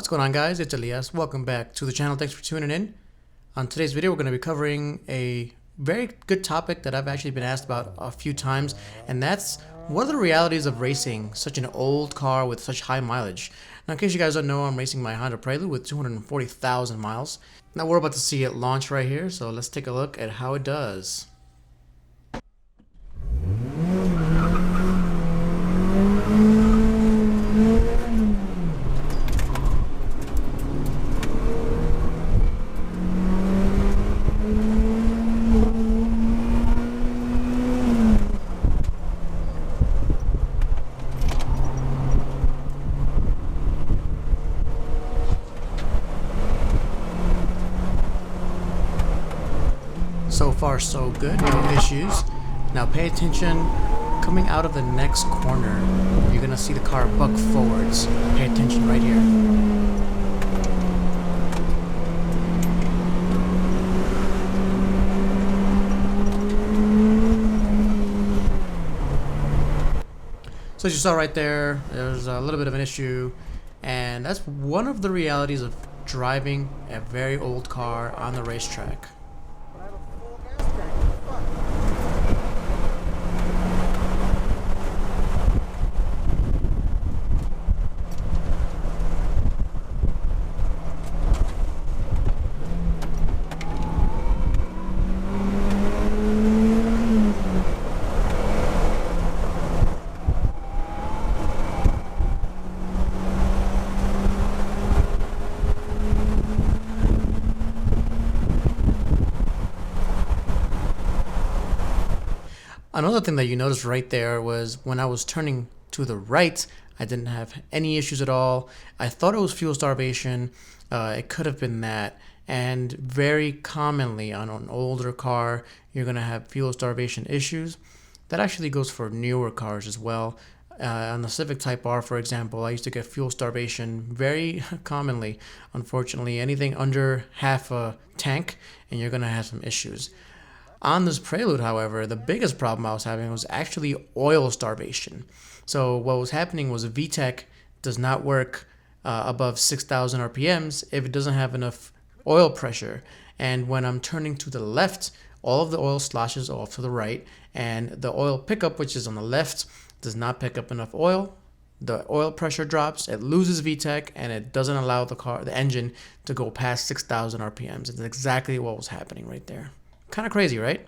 What's going on, guys? It's Elias. Welcome back to the channel. Thanks for tuning in. On today's video, we're going to be covering a very good topic that I've actually been asked about a few times, and that's what are the realities of racing such an old car with such high mileage. Now, in case you guys don't know, I'm racing my Honda Prelude with 240,000 miles. Now, we're about to see it launch right here, so let's take a look at how it does. So far so good, no issues. Now pay attention, coming out of the next corner, you're gonna see the car buck forwards. Pay attention right here. So as you saw right there, there's a little bit of an issue, and that's one of the realities of driving a very old car on the racetrack. Another thing that you noticed right there was when I was turning to the right, I didn't have any issues at all. I thought it was fuel starvation. It could have been that. And very commonly on an older car, you're going to have fuel starvation issues. That actually goes for newer cars as well. On the Civic Type R, for example, I used to get fuel starvation very commonly. Unfortunately, anything under half a tank, and you're going to have some issues. On this Prelude, however, the biggest problem I was having was actually oil starvation. So what was happening was a VTEC does not work above 6,000 RPMs if it doesn't have enough oil pressure. And when I'm turning to the left, all of the oil sloshes off to the right, and the oil pickup, which is on the left, does not pick up enough oil. The oil pressure drops, it loses VTEC, and it doesn't allow the engine to go past 6,000 RPMs. It's exactly what was happening right there. Kind of crazy, right?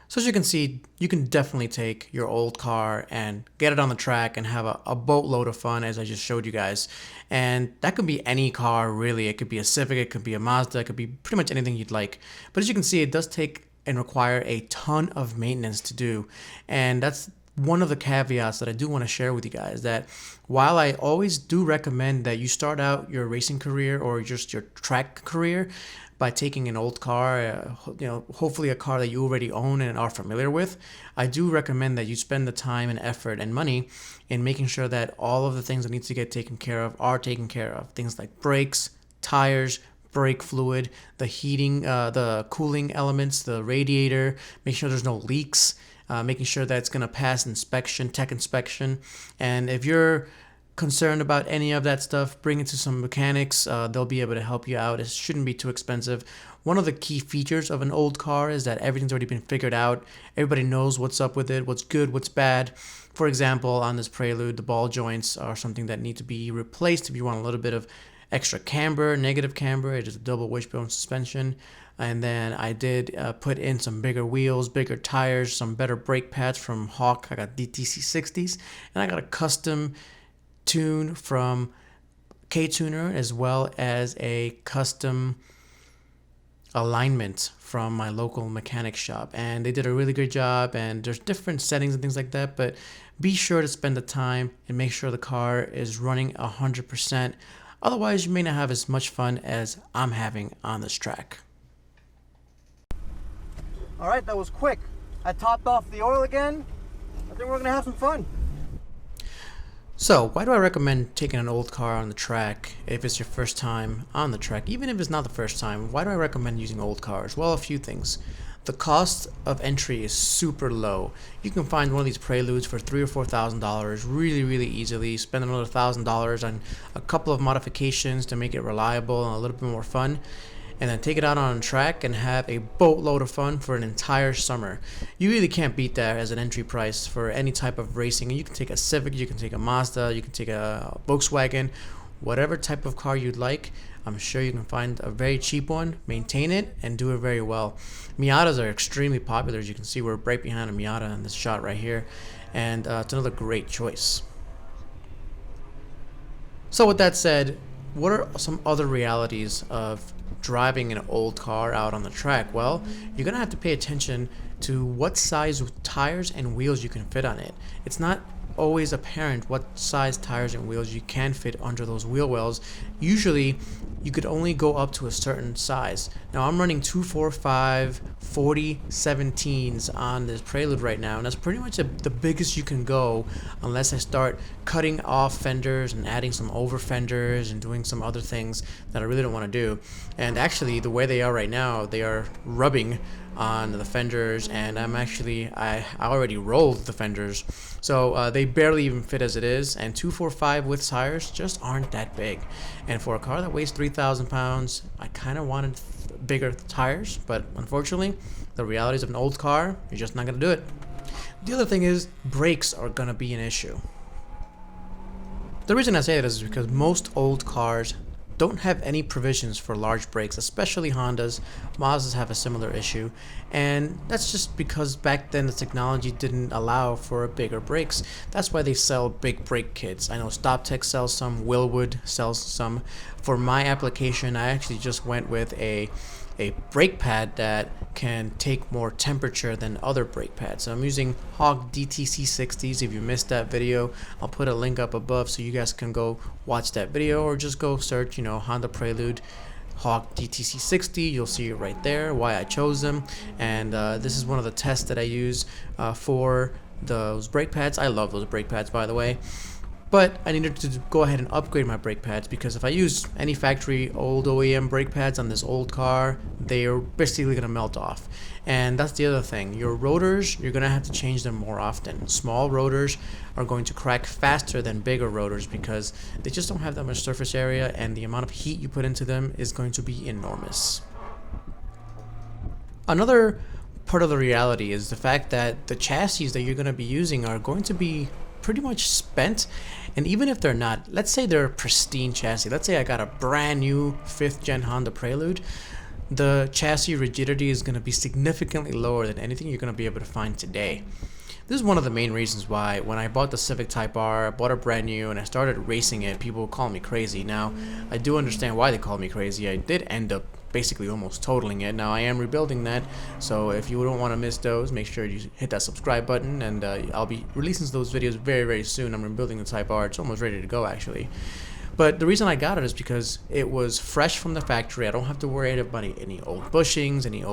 So as you can see, you can definitely take your old car and get it on the track and have a boatload of fun, as I just showed you guys. And that could be any car, really. It could be a Civic, it could be a Mazda, it could be pretty much anything you'd like. But as you can see, it does take and require a ton of maintenance to do. And that's one of the caveats that I do want to share with you guys, that while I always do recommend that you start out your racing career or just your track career by taking an old car, hopefully a car that you already own and are familiar with, I do recommend that you spend the time and effort and money in making sure that all of the things that need to get taken care of are taken care of. Things like brakes, tires, brake fluid, the heating, the cooling elements, the radiator, make sure there's no leaks, making sure that it's going to pass inspection, tech inspection. And if you're concerned about any of that stuff, bring it to some mechanics. They'll be able to help you out. It shouldn't be too expensive. One of the key features of an old car is that everything's already been figured out. Everybody knows what's up with it, what's good, what's bad. For example, on this Prelude, the ball joints are something that need to be replaced if you want a little bit of extra camber, negative camber. It is a double wishbone suspension. And then I did put in some bigger wheels, bigger tires, some better brake pads from Hawk. I got DTC 60s, and I got a custom tune from K-Tuner, as well as a custom alignment from my local mechanic shop, and they did a really good job. And there's different settings and things like that, but be sure to spend the time and make sure the car is running 100%. Otherwise, you may not have as much fun as I'm having on this track. All right, that was quick. I topped off the oil again. I think we're gonna have some fun. So why do I recommend taking an old car on the track if it's your first time on the track? Even if it's not the first time, why do I recommend using old cars? Well, a few things. the cost of entry is super low. You can find one of these Preludes for $3,000 or $4,000 really easily. Spend another $1,000 on a couple of modifications to make it reliable and a little bit more fun, and then take it out on a track and have a boatload of fun for an entire summer. You really can't beat that as an entry price for any type of racing. And you can take a Civic, you can take a Mazda, you can take a Volkswagen, whatever type of car you'd like. I'm sure you can find a very cheap one, maintain it, and do it very well. Miatas are extremely popular. As you can see, we're right behind a Miata in this shot right here, and it's another great choice. So with that said, what are some other realities of driving an old car out on the track? Well, you're gonna have to pay attention to what size tires and wheels you can fit on it. It's not always apparent what size tires and wheels you can fit under those wheel wells. Usually you could only go up to a certain size. Now I'm running 245 40 17s on this Prelude right now, and that's pretty much the biggest you can go unless I start cutting off fenders and adding some over fenders and doing some other things that I really don't want to do. And actually the way they are right now, they are rubbing on the fenders, and I already rolled the fenders, so they barely even fit as it is. And 245 with tires just aren't that big, and for a car that weighs 3,000 pounds, I kind of wanted bigger tires, but unfortunately the realities of an old car, you're just not gonna do it. The other thing is brakes are gonna be an issue. The reason I say that is because most old cars don't have any provisions for large brakes, especially Hondas. Mazdas have a similar issue, and that's just because back then the technology didn't allow for bigger brakes. That's why they sell big brake kits. I know StopTech sells some, Willwood sells some. For my application, I actually just went with a brake pad that can take more temperature than other brake pads. So I'm using Hog DTC60s. If you missed that video, I'll put a link up above so you guys can go watch that video, or just go search, Honda Prelude Hog DTC60. You'll see it right there, why I chose them. And this is one of the tests that I use for those brake pads. I love those brake pads, by the way. But I needed to go ahead and upgrade my brake pads, because if I use any factory old OEM brake pads on this old car, they are basically going to melt off. And that's the other thing. Your rotors, you're going to have to change them more often. Small rotors are going to crack faster than bigger rotors because they just don't have that much surface area, and the amount of heat you put into them is going to be enormous. Another part of the reality is the fact that the chassis that you're going to be using are going to be pretty much spent. And even if they're not, let's say they're a pristine chassis, let's say I got a brand new 5th gen Honda Prelude, the chassis rigidity is going to be significantly lower than anything you're going to be able to find today. This is one of the main reasons why when I bought the Civic Type R, I bought it brand new and I started racing it, people would call me crazy. Now, I do understand why they call me crazy. I did end up basically almost totaling it. Now I am rebuilding that, so if you don't want to miss those, make sure you hit that subscribe button, and I'll be releasing those videos very soon. I'm rebuilding the Type R. It's almost ready to go, actually. But the reason I got it is because it was fresh from the factory. I don't have to worry about any old bushings, any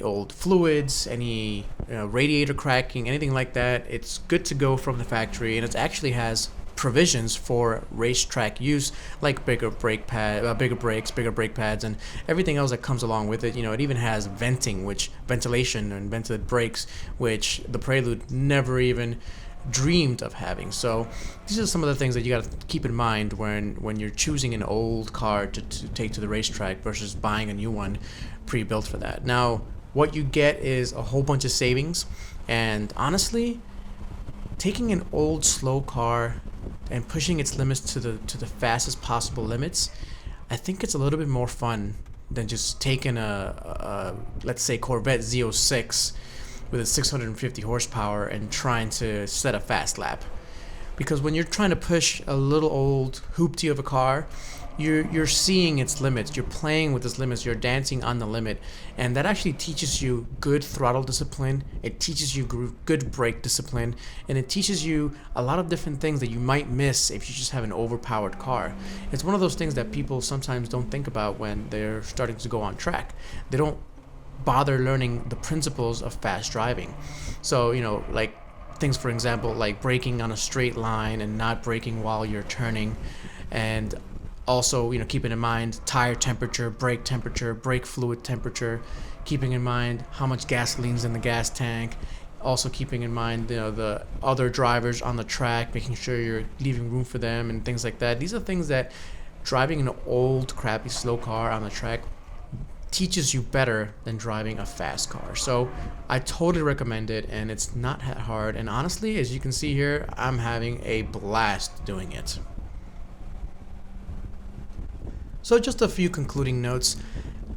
old fluids, any radiator cracking, anything like that. It's good to go from the factory, and it actually has provisions for racetrack use, like bigger brake brakes, bigger brake pads, and everything else that comes along with it. It even has ventilation and vented brakes, which the Prelude never even dreamed of having. So these are some of the things that you got to keep in mind when you're choosing an old car to take to the racetrack versus buying a new one pre-built for that. Now, what you get is a whole bunch of savings, and honestly, taking an old slow car and pushing its limits to the fastest possible limits, I think it's a little bit more fun than just taking a let's say Corvette Z06 with a 650 horsepower and trying to set a fast lap. Because when you're trying to push a little old hoopty of a car, you're seeing its limits, you're playing with its limits, you're dancing on the limit, and that actually teaches you good throttle discipline, it teaches you good brake discipline, and it teaches you a lot of different things that you might miss if you just have an overpowered car. It's one of those things that people sometimes don't think about when they're starting to go on track. They don't bother learning the principles of fast driving. So, like things, for example, like braking on a straight line and not braking while you're turning, and Also, keeping in mind tire temperature, brake fluid temperature, keeping in mind how much gasoline's in the gas tank. Also keeping in mind the other drivers on the track, making sure you're leaving room for them and things like that. These are things that driving an old, crappy, slow car on the track teaches you better than driving a fast car. So I totally recommend it, and it's not that hard. And honestly, as you can see here, I'm having a blast doing it. So just a few concluding notes.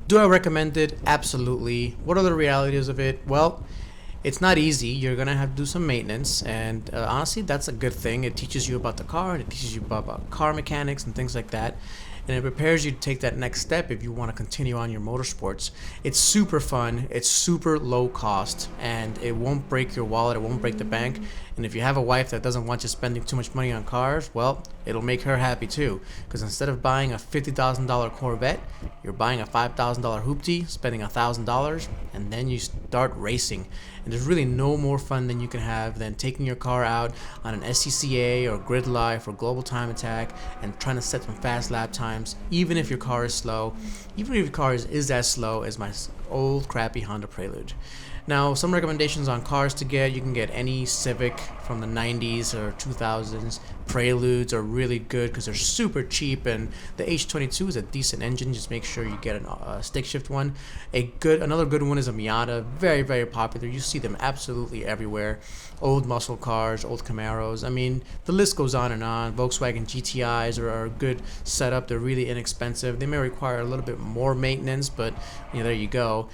Do I recommend it? Absolutely. What are the realities of it? Well, it's not easy. You're gonna have to do some maintenance, and honestly, that's a good thing. It teaches you about the car, and it teaches you about car mechanics and things like that, and it prepares you to take that next step if you want to continue on your motorsports. It's super fun, it's super low cost, and it won't break your wallet, it won't break the bank. And if you have a wife that doesn't want you spending too much money on cars, well, it'll make her happy too, because instead of buying a $50,000 Corvette, you're buying a $5,000 hoopty, spending $1,000, and then you start racing. And there's really no more fun than you can have than taking your car out on an SCCA or Grid Life or Global Time Attack and trying to set some fast lap times, even if your car is slow, even if your car is as slow as my old crappy Honda Prelude. Now, some recommendations on cars to get: you can get any Civic from the 90s or 2000s. Preludes are really good because they're super cheap, and the H22 is a decent engine. Just make sure you get a stick shift one. Another good one is a Miata, very, very popular. You see them absolutely everywhere. Old muscle cars, old Camaros. I mean, the list goes on and on. Volkswagen GTIs are a good setup. They're really inexpensive. They may require a little bit more maintenance, but there you go.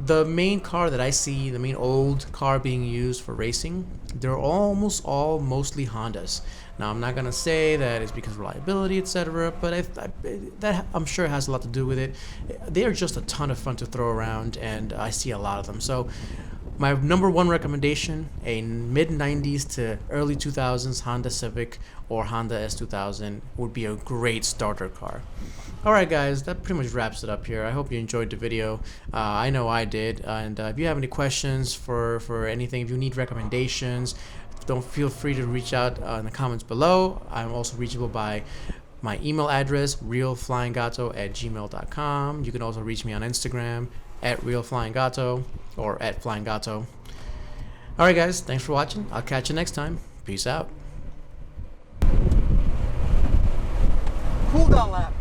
The main car that I see, the main old car being used for racing, they're almost all mostly Hondas. Now, I'm not gonna say that it's because of reliability, etc., but that I'm sure has a lot to do with it. They are just a ton of fun to throw around, and I see a lot of them. So my number one recommendation, a mid-90s to early 2000s Honda Civic or Honda S2000 would be a great starter car. Alright guys, that pretty much wraps it up here. I hope you enjoyed the video. I know I did. And if you have any questions for anything, if you need recommendations, don't feel free to reach out in the comments below. I'm also reachable by my email address, realflyinggato@gmail.com. You can also reach me on Instagram @realflyinggato or @flyinggato. Alright guys, thanks for watching. I'll catch you next time. Peace out. Cool down lap.